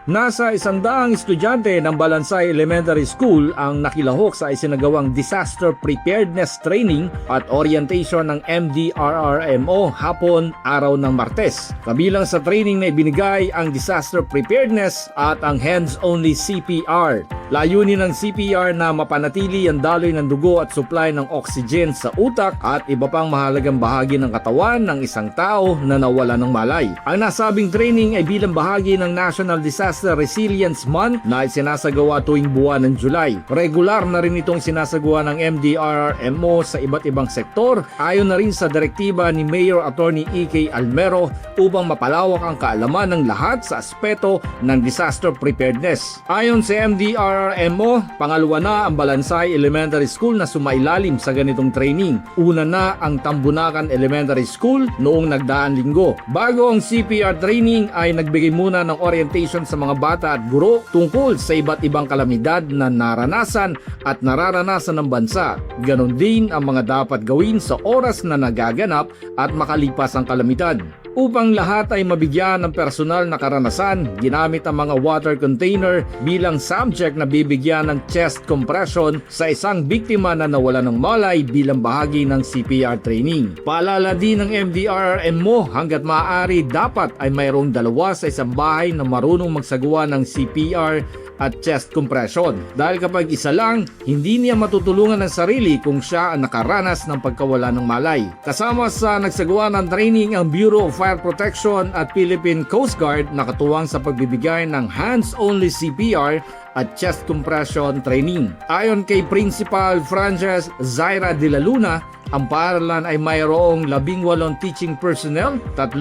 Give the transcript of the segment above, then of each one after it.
Nasa 100 estudyante ng Balansay Elementary School ang nakilahok sa isinagawang Disaster Preparedness Training at Orientation ng MDRRMO hapon araw ng Martes. Kabilang sa training na ibinigay ang Disaster Preparedness at ang Hands-Only CPR. Layunin ng CPR na mapanatili ang daloy ng dugo at supply ng oxygen sa utak at iba pang mahalagang bahagi ng katawan ng isang tao na nawala ng malay. Ang nasabing training ay bilang bahagi ng National Disaster Resilience Month na isinasagawa tuwing buwan ng July. Regular na rin itong sinasagawa ng MDRRMO sa iba't ibang sektor ayon na rin sa direktiba ni Mayor Attorney E.K. Almero upang mapalawak ang kaalaman ng lahat sa aspeto ng disaster preparedness. Ayon sa MDRRMO, pangalawa na ang Balansay Elementary School na sumailalim sa ganitong training. Una na ang Tambunakan Elementary School noong nagdaang linggo. Bago ang CPR training ay nagbigay muna ng orientation sa mga bata at guro tungkol sa iba't ibang kalamidad na naranasan at nararanasan ng bansa. Ganon din ang mga dapat gawin sa oras na nagaganap at makalipas ang kalamidad. Upang lahat ay mabigyan ng personal na karanasan, ginamit ang mga water container bilang subject na bibigyan ng chest compression sa isang biktima na nawala ng malay bilang bahagi ng CPR training. Paalala din ng MDRRMO hanggat maaari dapat ay mayroong dalawa sa isang bahay na marunong magsagawa ng CPR at chest compression. Dahil kapag isa lang, hindi niya matutulungan ng sarili kung siya ang nakaranas ng pagkawala ng malay. Kasama sa nagsagawa ng training ang Bureau of Fire Protection at Philippine Coast Guard na katuwang sa pagbibigay ng hands-only CPR at chest compression training. Ayon kay Principal Frances Zaira de la Luna, ang paaralan ay mayroong 18 teaching personnel, 3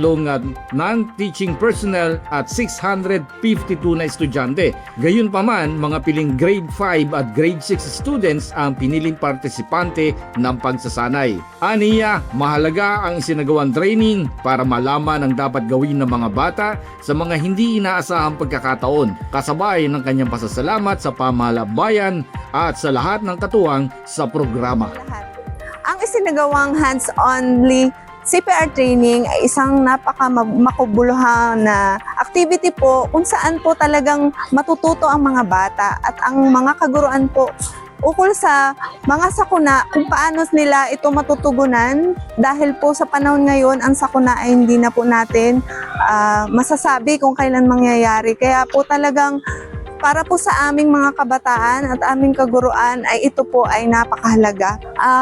non-teaching personnel at 652 na estudyante. Gayunpaman, mga piling grade 5 at grade 6 students ang piniling partisipante ng pagsasanay. Aniya, mahalaga ang isinagawang training para malaman ang dapat gawin ng mga bata sa mga hindi inaasahang pagkakataon, kasabay ng kanyang pasasalamat sa pamahalang bayan at sa lahat ng katuwang sa programa. Ang isinagawang hands-only CPR training ay isang makabuluhan na activity po kung saan po talagang matututo ang mga bata at ang mga kaguruan po ukol sa mga sakuna kung paano nila ito matutugunan dahil po sa panahon ngayon ang sakuna ay hindi na po natin masasabi kung kailan mangyayari. Kaya po talagang para po sa aming mga kabataan at aming kaguruan ay ito po ay napakahalaga.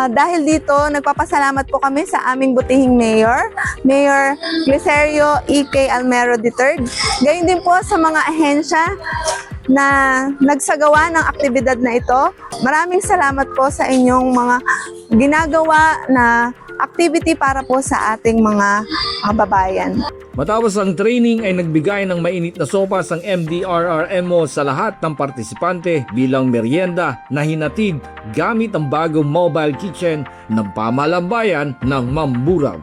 Dahil dito, nagpapasalamat po kami sa aming butihing Mayor, Mayor Glicerio E.K. Almero III. Gayon din po sa mga ahensya na nagsagawa ng aktibidad na ito. Maraming salamat po sa inyong mga ginagawa na activity para po sa ating mga kababayan. Matapos ang training ay nagbigay ng mainit na sopas ang MDRRMO sa lahat ng partisipante bilang merienda na hinatid gamit ang bagong mobile kitchen ng pamahalang bayan ng Mamburao.